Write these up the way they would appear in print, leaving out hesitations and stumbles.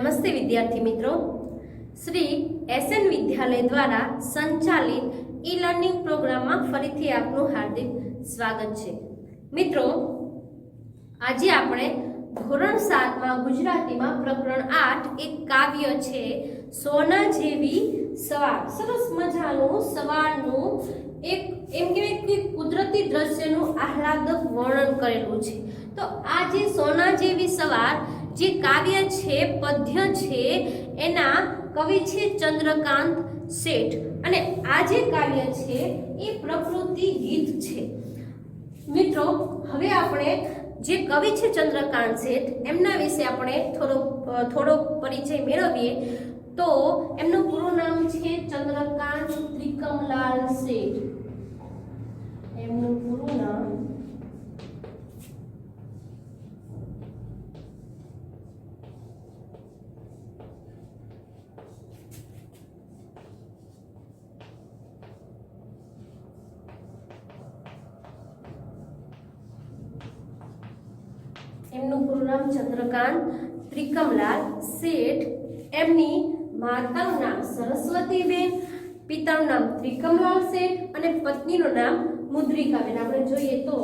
નમસ્તે વિદ્યાર્થી મિત્રો, શ્રી એસએન વિદ્યાલય દ્વારા સંચાલિત ઈ લર્નિંગ પ્રોગ્રામમાં ફરીથી આપનું હાર્દિક સ્વાગત છે। મિત્રો, આજે આપણે ધોરણ 7માં ગુજરાતીમાં પ્રકરણ 8 એક કાવ્ય છે સોના જેવી સવાર। સરસ મજાનું સવારનું એક એમ કહેવાય કે કુદરતી દ્રશ્યનું આહલાદક વર્ણન કરેલું છે। તો આ જે સોના જેવી સવાર જે કાવ્ય છે, પદ્ય છે, એના કવિ છે ચંદ્રકાંત શેઠ અને આ જે કાવ્ય છે એ પ્રકૃતિ ગીત છે। મિત્રો, હવે આપણે જે કવિ છે ચંદ્રકાંત શેઠ એમના વિશે આપણે થોડો પરિચય મેળવીએ। તો એમનું પૂરું નામ છે ચંદ્રકાંત ત્રિકમલાલ શેઠ। એમનું પૂરું નામ ચંદ્રકાંત ત્રિકમલાલ શેઠ। એમની માતાનું નામ સરસ્વતીબેન, પિતાનું નામ ત્રિકમલાલ શેઠ અને પત્નીનું નામ મુદ્રિકાબેન। આપણે જોઈએ તો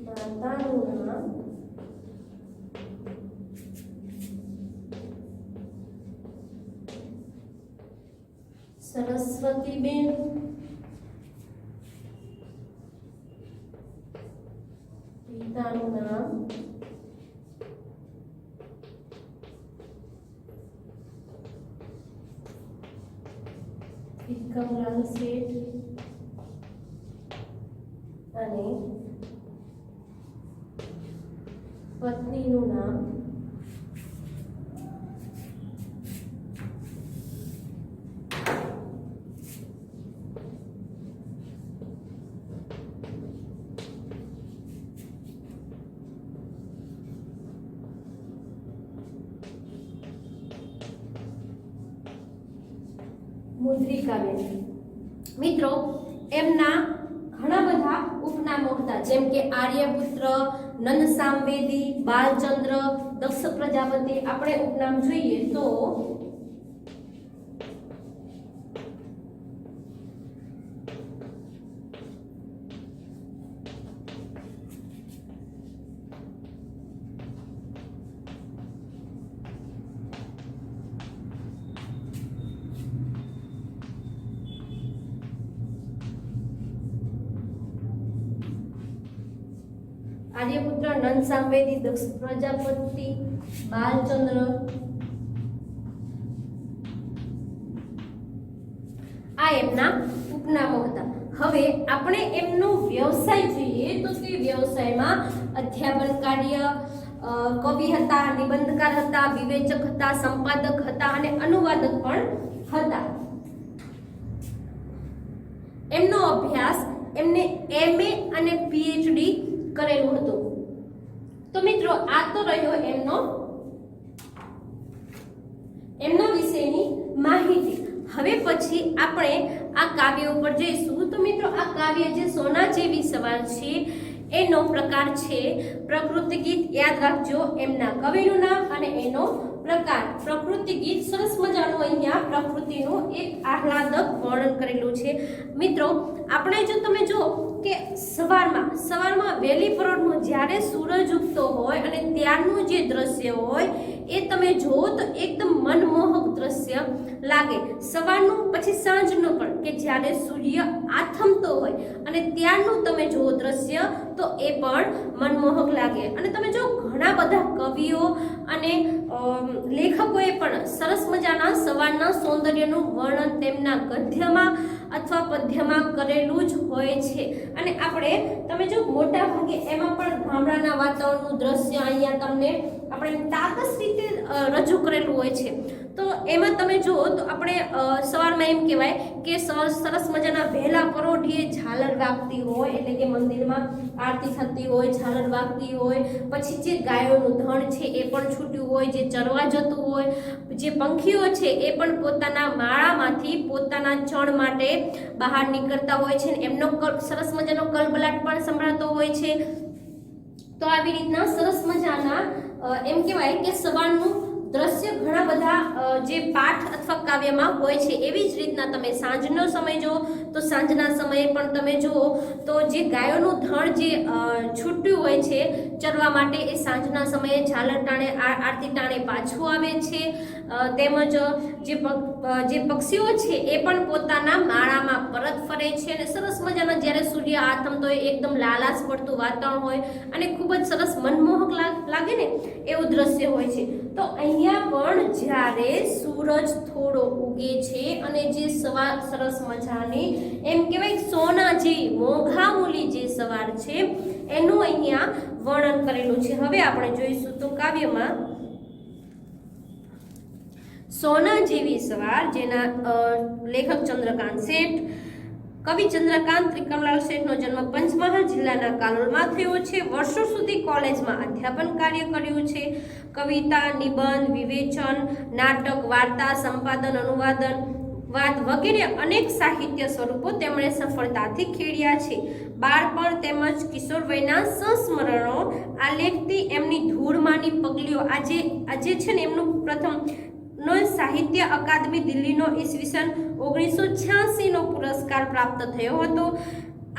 માતાનું નામ સરસ્વતીબેન, પિતાનું નામ ત્રિકમલાલ શેઠ અને પત્નીનું નામ મુદ્રિકાબેન। મિત્રો, એમના ઘણા બધા ઉપનામો હતા, જેમ કે આર્યપુત્ર, નંદ સામવેદી, બાલચંદ્ર, દક્ષ પ્રજાપતિ। આપણે ઉપનામ જોઈએ તો આર્યપુત્ર, નંદ સામવેદી, દક્ષ પ્રજાપતિ, બાલચંદ્ર, આ એમના ઉપનામો હતા। હવે આપણે એમનો વ્યવસાય જોઈએ તો તે વ્યવસાયમાં અધ્યાપન કાર્ય, કવિ હતા, નિબંધકાર હતા, વિવેચક હતા, સંપાદક હતા અને અનુવાદક પણ હતા। એમનો અભ્યાસ એમને MA અને PhD કરેલું હતું। તો મિત્રો, આ તો રહ્યો એમના વિશેની માહિતી। હવે પછી આપણે આ કાવ્ય ઉપર જઈશું। તો મિત્રો, આ કાવ્ય જે સોના જેવી સવાર છે એનો પ્રકાર છે પ્રકૃતિ ગીત। યાદ રાખજો, એમના કવિનું નામ અને એનો પ્રકાર પ્રકૃતિ ગીત। સરસ મજાનું અહીંયા પ્રકૃતિનું એક આહલાદક વર્ણન કરેલું છે। મિત્રો, આપણે જો તમે જો કે સવારમાં વહેલી પરોઢનું જ્યારે સૂરજ ઉગતો હોય અને ત્યારનું જે દ્રશ્ય હોય એ તમે જુઓ તો એકદમ મનમોહક દ્રશ્ય લાગે। સવારનું પછી સાંજનું પણ, કે જ્યારે સૂર્ય આથમતો હોય અને ત્યારનું તમે જુઓ દ્રશ્ય તો એ પણ મનમોહક લાગે। અને તમે જો ઘણા બધા કવિઓ અને લેખકોએ પણ સરસ મજાના સવારના સૌંદર્યનું વર્ણન તેમના ગદ્યમાં અથવા પદ્યમાં કરેલું જ હોય છે। અને તમે જો મોટા ભાગે એમાં પણ ગામડાના વાતાવરણનું દ્રશ્ય અહીંયા તમને આપણે તાકસ રીતે રજૂ કરેલું હોય છે। તો એમાં તમે જુઓ તો આપણે સવારમાં એમ કહેવાય કે સરસ મજાના વહેલા પરોઢીએ ઝાલર વાગતી હોય, એટલે કે મંદિરમાં આરતી થતી હોય, ઝાલર વાગતી હોય, પછી જે ગાયોનું ધણ છે એ પણ છૂટ્યું હોય, જે ચરવા જતું હોય, જે પંખીઓ છે એ પણ પોતાના માળામાંથી પોતાના ચણ માટે બહાર નીકળતા હોય છે। એમનો સરસ મજાનો કલબલાટ પણ સંભળાતો હોય છે। તો આવી રીતના સરસ મજાના એમ કહેવાય કે સવારનું દ્રશ્ય ઘણા બધા જે પાઠ અથવા કાવ્યમાં હોય છે. એવી જ રીતના તમે સાંજનો સમય જુઓ તો સાંજના સમયે પણ તમે જુઓ તો જે ગાયોનું ધણ જે છૂટ્યું હોય છે ચરવા માટે એ સાંજના સમયે ઝાલર ટાણે આરતી ટાણે પાછું આવે છે. તેમજ જે પક્ષીઓ છે એ પણ પોતાના માળામાં પરત ફરે છે અને સરસ મજાના જ્યારે સૂર્ય આથમતો હોય એકદમ લાલાશ પડતું વાતાવરણ હોય અને ખૂબ જ સરસ મનમોહક લાગે ને એવું દ્રશ્ય હોય છે. તો અહીંયા પણ જ્યારે સૂરજ થોડો ઉગે છે અને જે સવાર સરસ મજાની એમ કહેવાય સોના જે મોઘામૂલી જે સવાર છે એનું અહીંયા વર્ણન કરેલું છે. હવે આપણે જોઈશું તો કાવ્યમાં સોના જેવી સવાર, જેના લેખક ચંદ્રકાંત શેઠ. કવિ ચંદ્રકાંત ત્રિકમલાલ શેઠનો જન્મ પંચમહાલ જિલ્લાના કાલોલમાં થયો છે. વર્ષો સુધી કોલેજમાં અધ્યાપન કાર્ય કર્યું છે. કવિતા, નિબંધ, વિવેચન, નાટક, વાર્તા, સંપાદન, અનુવાદન, વાદ વગેરે અનેક સાહિત્ય સ્વરૂપો તેમણે સફળતાથી ખેડ્યા છે. બાળપણ તેમજ કિશોર વયના સંસ્મરણો આલેખતી એમની ધૂળમાંની પગલીઓ આજે છે ને એમનું પ્રથમ નો સાહિત્ય અકાદમી દિલ્હીનો ઈસવીસન 1986 નો પુરસ્કાર પ્રાપ્ત થયો હતો.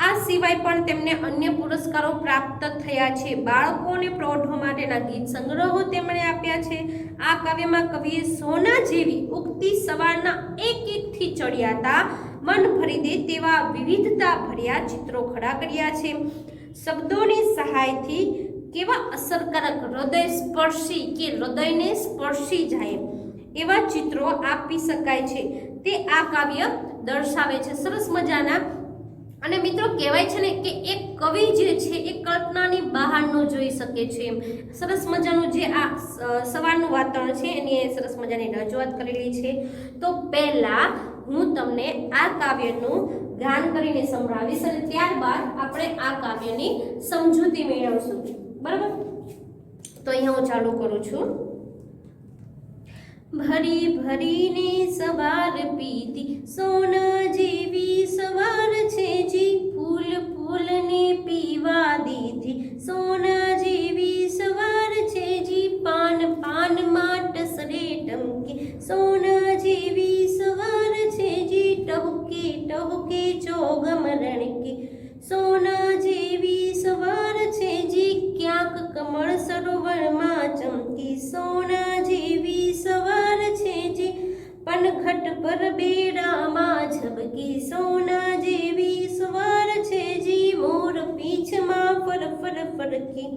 આ સિવાય પણ તેમને અન્ય પુરસ્કારો પ્રાપ્ત થયા છે. બાળકો અને પ્રૌઢો માટેના ગીત સંગ્રહો તેમણે આપ્યા છે. આ કાવ્યમાં કવિએ સોના જેવી ઉગતી સવારના એક એકથી ચડિયાતા મન ભરી દે તેવા વિવિધતા ભર્યા ચિત્રો ખડા કર્યા છે. શબ્દોની સહાયથી કેવા અસરકારક હૃદય સ્પર્શી કે હૃદયને સ્પર્શી જાય એવા ચિત્રો આપી શકાય છે તે આ કાવ્ય દર્શાવે છે. સરસ મજાના. અને મિત્રો કહેવાય છે ને કે એક કવિ જે છે એ કલ્પનાની બહાર ન જોઈ શકે છે. સરસ મજાનું જે આ સવારનું વાતાવરણ છે એની સરસ મજાની રજૂઆત કરેલી છે. તો પહેલા હું તમને આ કાવ્યનું ગાન કરીને સંભળાવીશ અને ત્યારબાદ આપણે આ કાવ્યની સમજૂતી મેળવશું. બરાબર? તો અહીંયા હું ચાલુ કરું છું. ભરી ભરીને સવાર પીધી સોના જેવી સવાર છે જી, ફૂલ ફૂલને પીવા દીધી સોના જેવી સવાર છે જી, પાન પાનમાં ટસરે ટમકે સોના જેવી સવાર છે જી, ટહુકે ટહુકે ચોગમ રણકે સોના જેવી સવાર છે જી, ક્યાંક કમળ સરોવરમાં ચમકી સોના જેવી સવાર છે જી, પનઘટ પર બેડામાં ઝબકી સોના જેવી સવાર છે જી, મોર પીંછમાં ફર ફર ફરકી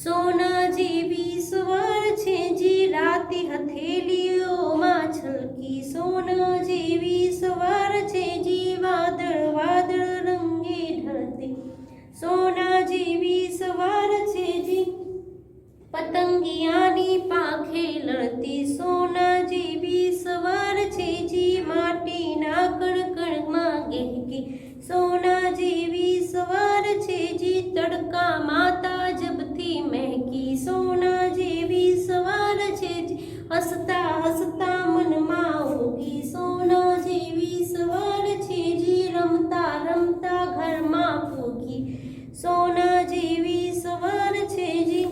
સોના જેવી સવાર છે જી, રાતી હથેલીઓમાં છલકી સોના જેવી સવાર છે જી, વાદળ વાદળ રંગે ઢળતી સોના જેવી સવાર છે જી, પતંગિયાની પાંખે લડતી સોના જેવી સવાર છે જી, માટીના કણકણમાં ગહેકી સોના જેવી સવાર છે જી, તડકામાં તાજબથી મહેકી સોના જેવી સવાર છે જી, હસતા હસતા મનમાં ઉગી સોના જેવી સવાર છે જી, રમતા રમતા ઘરમાં પૂગી સોના જેવી સવાર છે જી.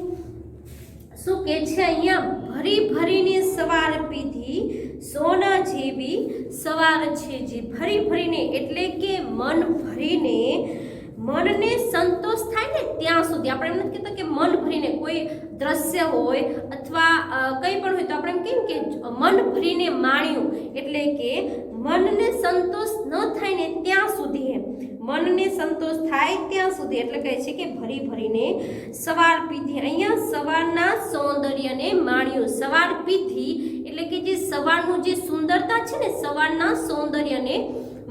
શું કે છે અહીંયા? ભરી ભરીને સવાર પીધી સોના જેવી સવાર છે જી. ભરી ભરીને એટલે કે મન ભરીને, મનને સંતોષ થાય ને ત્યાં સુધી. આપણે એમ નથી કહેતા કે મન ભરીને કોઈ દ્રશ્ય હોય અથવા કંઈ પણ હોય તો આપણે એમ કહીએ કે મન ભરીને માણ્યું, એટલે કે મનને સંતોષ ન થાય ને ત્યાં સુધી, એમ મનને સંતોષ થાય ત્યાં સુધી એટલે કહે છે કે ભરી ભરીને સવાર પીધી. અહીંયા સવારના સૌંદર્યને માણ્યું. સવાર પીધી એટલે કે જે સવારનું જે સુંદરતા છે ને સવારના સૌંદર્યને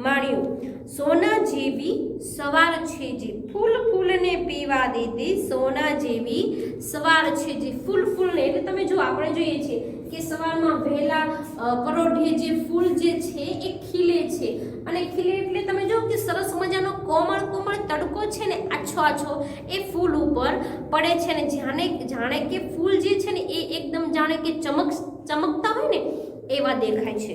માણ્યું. સોના જેવી સવાર છે જી, ફૂલ ફૂલને પીવા દીધી સોના જેવી સવાર છે જી. ફૂલ ફૂલને એટલે તમે જો આપણે જોઈએ છીએ કે સવારમાં વહેલા પરોઢે જે ફૂલ જે છે એ ખીલે છે અને ખીલે એટલે તમે જો કે સરસ મજાનો કોમળ કોમળ તડકો છે ને આછો આછો એ ફૂલ ઉપર પડે છે ને જાણે કે ફૂલ જે છે ને એ એકદમ જાણે કે ચમકતા હોય ને એવા દેખાય છે.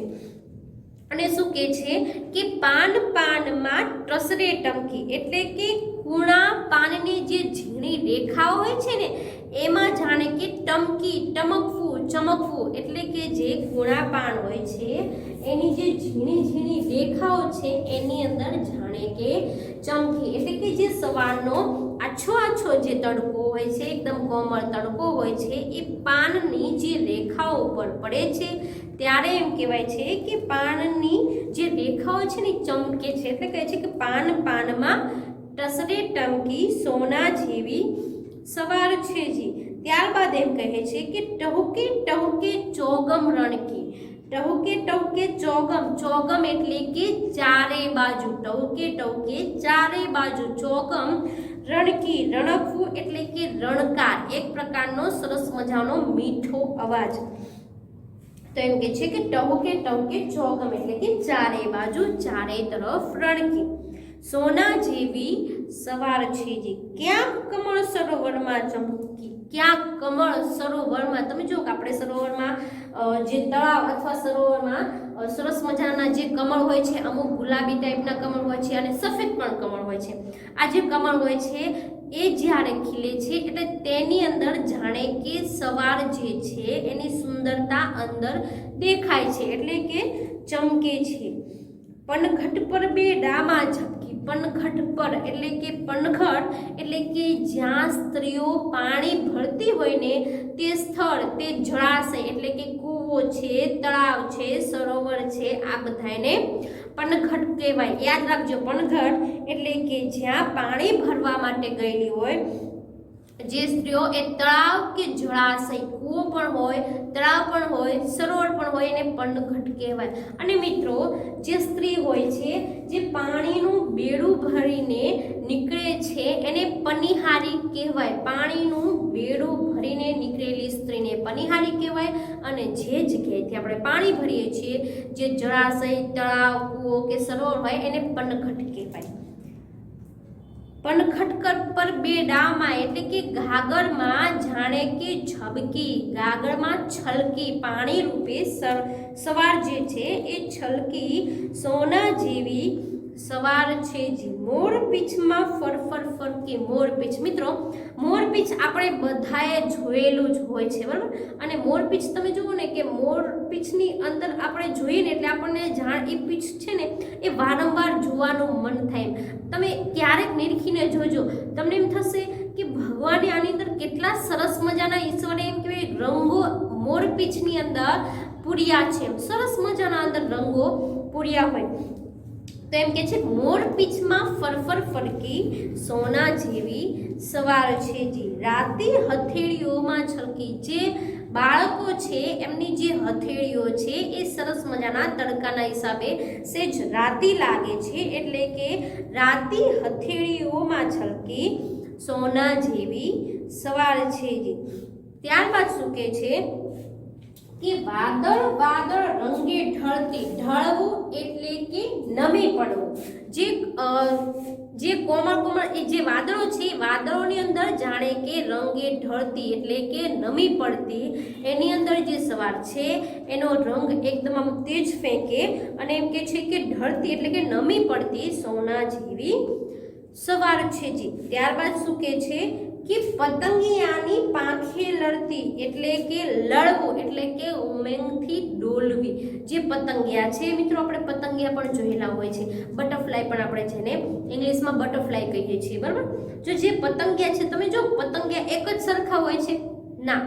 અને શું કહે છે કે પાન પાનમાં ટસરે ટમકી, એટલે કે કૂણા પાનની જે ઝીણી રેખાઓ હોય છે ને એમાં જાણે કે ટમકી, ટમકવું, ચમકવું, એટલે કે જે કૂણા પાન હોય છે એની જે ઝીણી ઝીણી રેખાઓ છે એની અંદર જાણે કે ચમકી, એટલે કે જે સવારનો આછો જે તડકો હોય છે, એકદમ કોમળ તડકો હોય છે, એ પાનની જે રેખાઓ પર પડે છે ત્યારે એમ કહેવાય છે કે પાનની જે રેખાઓ છે ને ચમકે છે, એટલે કહે છે કે પાન પાનમાં ટસરે ટમકી સોના જેવી સવાર છે જી। ત્યારબાદ એમ કહે છે કે ટહુકે ટહુકે ચોગમ રણકી, ટહુકે ટહુકે ચોગમ, ચોગમ એટલે કે ચારે બાજુ, ટહુકે ટહુકે ચારે બાજુ, ચોગમ રણકી, રણકવું એટલે કે રણકાર, એક પ્રકારનો સરસ મજાનો મીઠો અવાજ। તો એમ કે છે કે ટહુકે ટહુકે ચોગમ એટલે કે ચારે બાજુ, ચારે તરફ રણકી સોના જેવી સવાર છે જી। ક્યાંક કમળ સરોવરમાં ચમકી, ક્યાંક કમળ સરોવરમાં, તમે જો કે આપણે સરોવરમાં જે તળાવ અથવા સરોવરમાં સરસ મજાના જે કમળ હોય છે, અમુક ગુલાબી ટાઈપના કમળ હોય છે અને સફેદ પણ કમળ હોય છે। આ જે કમળ હોય છે એ જ્યારે ખીલે છે એટલે તેની અંદર જાણે કે સવાર જે છે એની સુંદરતા અંદર દેખાય છે, એટલે કે ચમકે છે। પનઘટ પર બે ડામા ઝબકી, પનઘટ પર એટલે કે પનઘટ એટલે કે જ્યાં સ્ત્રીઓ પાણી ભરતી હોય ને તે સ્થળ, તે જળાશય એટલે કે કૂવો છે, તળાવ છે, સરોવર છે, આ બધાને પનઘટ કહેવાય। યાદ રાખજો, પનઘટ એટલે કે જ્યાં પાણી ભરવા માટે ગયેલી હોય જે સ્ત્રીઓ, એ તળાવ કે જળાશય, કૂવો પણ હોય, તળાવ પણ હોય, સરોવર પણ હોય, એને પનઘટ કહેવાય। અને મિત્રો જે સ્ત્રી હોય છે જે પાણીનું બેડું ભરીને નીકળે છે એને પનિહારી કહેવાય, પાણીનું બેડું ભરીને નીકળેલી સ્ત્રીને પનિહારી કહેવાય। અને જે જગ્યાએથી આપણે પાણી ભરીએ છીએ, જે જળાશય, તળાવ, કૂવો કે સરોવર હોય, એને પનઘટ કહેવાય। પનઘટ પર બે ડામા એટલે કે ગાગરમાં જાણે કે ઝબકી, ગાગરમાં છલકી, પાણી રૂપે સવાર જે છે એ છલકી સોના જેવી સવાર છે જી। મોરપીંછમાં ફરફર ફરકી, મોરપીંછ, મિત્રો મોરપીંછ આપણે બધાએ જોયેલું જ હોય છે, બરાબર। અને મોરપીંછ તમે જુઓ ને કે મોરપીંછની અંદર આપણે જોઈએ ને એટલે આપણને જાણ એ પીંછ છે ને એ વારંવાર જોવાનું મન થાય। તમે ક્યારેક નિરખીને જોજો, તમને એમ થશે કે ભગવાને આની અંદર કેટલા સરસ મજાના ઈશ્વરે એમ કહેવાય રંગો મોરપીંછની અંદર પૂર્યા છે, સરસ મજાના અંદર રંગો પૂર્યા હોય। તો એમ કે છે મોરપીંછમાં ફરફર ફરકી સોના જેવી સવાર છે જી। રાતે હથેળીઓમાં છલકી, જે બાળકો છે એમની જે હથેળીઓ છે એ સરસ મજાના તડકાના હિસાબે સેજ રાતી લાગે છે, એટલે કે રાતી હથેળીઓમાં છલકી સોના જેવી સવાર છે જી। ત્યારબાદ શું કહે છે કે વાદળ વાદળ રંગે ઢળતી, ઢળવું એટલે કે નમી પડવું, જે કોમળ એ જે વાદળો છે વાદળોની અંદર જાણે કે રંગે ઢળતી એટલે કે નમી પડતી, એની અંદર જે સવાર છે એનો રંગ એકદમ આમ તેજ ફેંકે અને એમ કે છે કે ઢળતી એટલે કે નમી પડતી સોના જેવી સવાર છે જી। ત્યારબાદ શું કહે છે કે પતંગિયાની પાંખે લડતી એટલે કે લડવું એટલે કે ઉમંગથી ડોલવી। જે પતંગિયા છે મિત્રો, આપણે પતંગિયા પણ જોયેલા હોય છે, બટરફ્લાય પણ આપણે જેને ઇંગ્લિશમાં બટરફ્લાય કહીએ છીએ, બરાબર। જો જે પતંગિયા છે, તમે જો પતંગિયા એક જ સરખા હોય છે ના,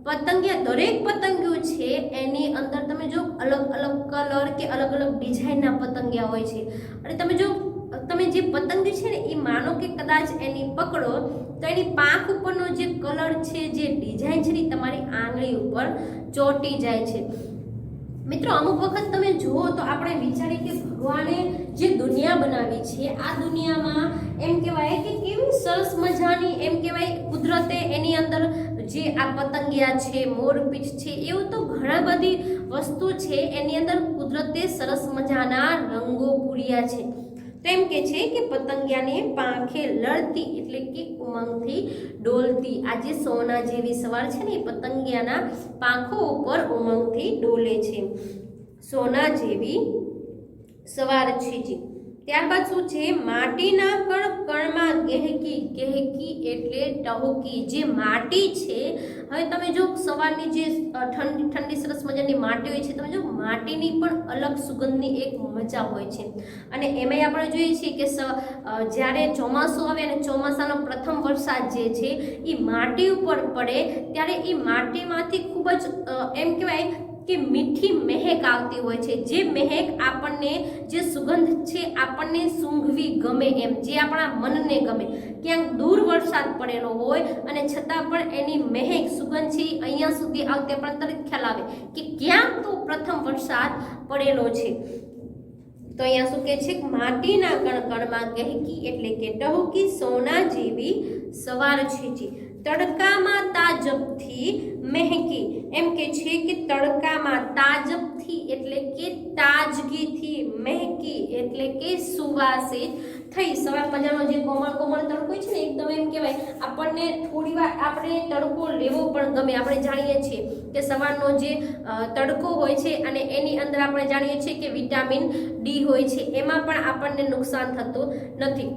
પતંગિયા દરેક પતંગિયું છે એની અંદર તમે જો અલગ અલગ કલર કે અલગ અલગ ડિઝાઇનના પતંગિયા હોય છે। અને તમે જે પતંગી છે ને એ માનો કે કદાચ એની પકડો તો એની પાંખ ઉપરનો જે કલર છે, જે ડિઝાઇન છે, તમારી આંગળી ઉપર ચોંટી જાય છે। મિત્રો અમુક વખત તમે જુઓ તો આપણે વિચારીએ કે ભગવાને જે દુનિયા બનાવી છે, આ દુનિયામાં એમ કહેવાય કે કેવી સરસ મજાની એમ કહેવાય કુદરતે એની અંદર જે આ પતંગિયા છે, મોરપીંછ છે, એવું તો ઘણા બધી વસ્તુ છે એની અંદર કુદરતે સરસ મજાના રંગો પૂર્યા છે। તેમ કે છે કે પતંગિયાને પાંખે લડતી એટલે કે ઉમંગથી ડોલતી, આ જે સોના જેવી સવાર છે ને એ પતંગિયાના પાંખો ઉપર ઉમંગથી ડોલે છે, સોના જેવી સવાર છે જી। ત્યારબાદ શું છે, માટીના કણ કણમાં ગહેકી, ગહેકી એટલે ટહુકી, જે માટી છે। હવે તમે જો સવારની જે ઠંડી ઠંડી સરસ મજાની માટી હોય છે, તમે જો માટીની પણ અલગ સુગંધની એક મજા હોય છે। અને એમાંય આપણે જોઈએ છીએ કે જ્યારે ચોમાસું આવે અને ચોમાસાનો પ્રથમ વરસાદ જે છે એ માટી ઉપર પડે ત્યારે એ માટીમાંથી ખૂબ જ એમ કહેવાય કે મીઠી મહેક આવતી હોય છે, જે મહેક આપણને, જે સુગંધ છે આપણને સૂંઘવી ગમે એમ, જે આપણા મનને ગમે। ક્યાંક દૂર વરસાદ પડેલો હોય અને છતાં પણ એની મહેક સુગંધ છે અહીંયા સુધી આવતી આપણને તરત ખ્યાલ આવે કે ક્યાંક તો પ્રથમ વરસાદ પડેલો છે। તો અહીંયા શું કહે છે, માટીના કણકણમાં ગહેકી એટલે કે ટહુકી, સોના જેવી સવાર છે જી। તડકામાં તાજબથી મહેકી, એમ કે છે કે તડકામાં તાજબથી એટલે કે તાજગીથી, મહેકી એટલે કે સુવાસિત થઈ। સવાર મજાનો જે કોમળ કોમળ તડકો છે ને, એકદમ એમ કહેવાય આપણને થોડી વાર આપણે તડકો લેવો પણ ગમે। આપણે જાણીએ છીએ કે સવારનો જે તડકો હોય છે અને એની અંદર આપણે જાણીએ છીએ કે વિટામિન ડી હોય છે, એમાં પણ આપણને નુકસાન થતું નથી।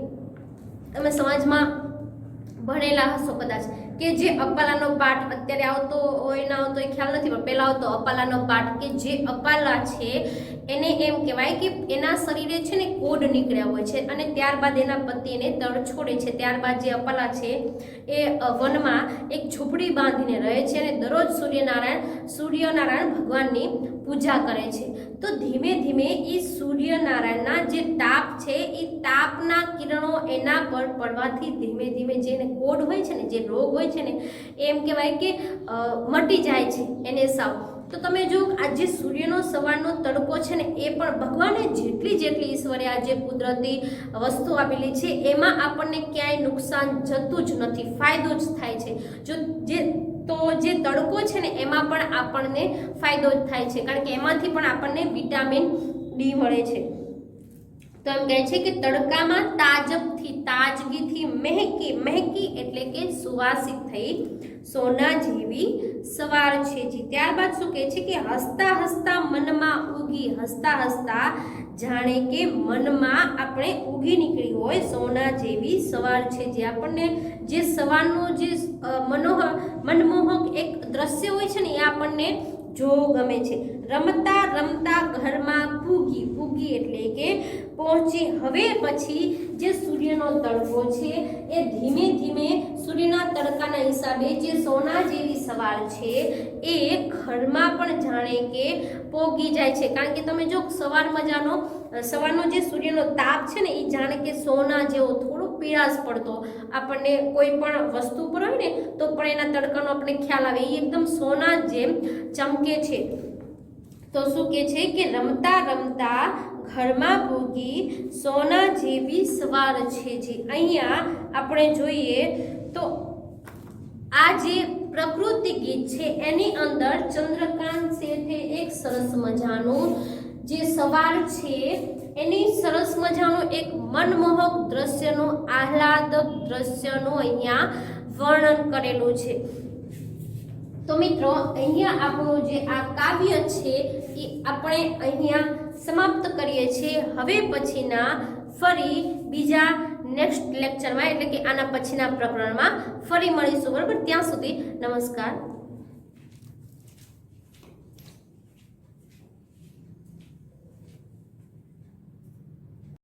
તમે સમાજમાં ભણેલા હશો કદાચ કે જે અપાલાનો પાઠ અત્યારે આવતો હોય ના આવતો એ ખ્યાલ નથી, પણ પહેલા આવતો અપાલાનો પાઠ, કે જે અપાલા છે એને એમ કહેવાય કે એના શરીરે છે ને કોડ નીકળ્યા હોય છે અને ત્યારબાદ એના પતિ એને તળ છોડે છે। ત્યારબાદ જે અપાલા છે એ વનમાં એક ઝૂંપડી બાંધીને રહે છે અને દરરોજ સૂર્યનારાયણ ભગવાનની પૂજા કરે છે। તો ધીમે ધીમે એ સૂર્યનારાયણના જે તાપ છે એ તાપના કિરણો એના પર પડવાથી ધીમે ધીમે જે કોડ હોય છે ને, જે રોગ હોય છે ને, એમ કહેવાય કે મટી જાય છે એને સાવ। તો તમે જો આ જે સૂર્યનો સવારનો તડકો છે ને, એ પણ ભગવાને જેટલી ઈશ્વરે આ જે કુદરતી વસ્તુ આપેલી છે એમાં આપણને ક્યાંય નુકસાન જતું જ નથી, ફાયદો જ થાય છે। તો જે તડકો છે ને એમાં પણ આપણને ફાયદો જ થાય છે, કારણ કે એમાંથી પણ આપણને વિટામિન ડી મળે છે। તો એમ કહે છે કે તડકામાં તાજબથી, તાજગીથી મહેકી, મહેકી એટલે કે સુવાસિત થઈ સોના જેવી સવાર છે જી। ત્યારબાદ શું કહે છે કે હસતા હસતા મનમાં ઉગી, હસતા હસતા જાણે કે મનમાં આપણે ઉગી નીકળી હોય સોના જેવી સવાર છે, જે આપણને જે સવારનો જે મનમોહક એક દ્રશ્ય હોય છે ને એ આપણને જોવું ગમે છે। રમતા રમતા ઘરમાં પૂગી, પૂગી એટલે કે પહોંચી। હવે પછી જે સૂર્યનો તડકો છે એ ધીમે ધીમે સૂર્યના તડકાના હિસાબે જે સોના જેવી સવાર છે એ ઘરમાં પણ જાણે કે પોગી જાય છે, કારણ કે તમે જો સવારનો જે સૂર્યનો તાપ છે ને એ જાણે કે સોના જેવો થોડો પીળાશ પડતો આપણને કોઈ પણ વસ્તુ પર હોય ને તો પણ એના તડકાનો આપણને ખ્યાલ આવે, એ એકદમ સોના જેમ ચમકે છે। તો શું કે છે કે રમતા રમતા ઘરમાં પૂગી સોના જેવી સવાર છે જી। અહીંયા આપણે જોઈએ તો આ જે પ્રકૃતિ ગીત છે એની અંદર ચંદ્રકાંત શેઠે એક સરસ મજાનું જે સવાર છે એની સરસ મજાનું એક મનમોહક દ્રશ્યનું, આહલાદક દ્રશ્યનું અહીંયા વર્ણન કરેલું છે। તો મિત્રો અહીંયા આપણું જે આ કાવ્ય છે એ આપણે અહીંયા સમાપ્ત કરીએ છીએ। હવે પછીના ફરી બીજા નેક્સ્ટ લેક્ચરમાં એટલે કે આના પછીના પ્રકરણમાં ફરી મળીશું, બરાબર? ત્યાં સુધી નમસ્કાર।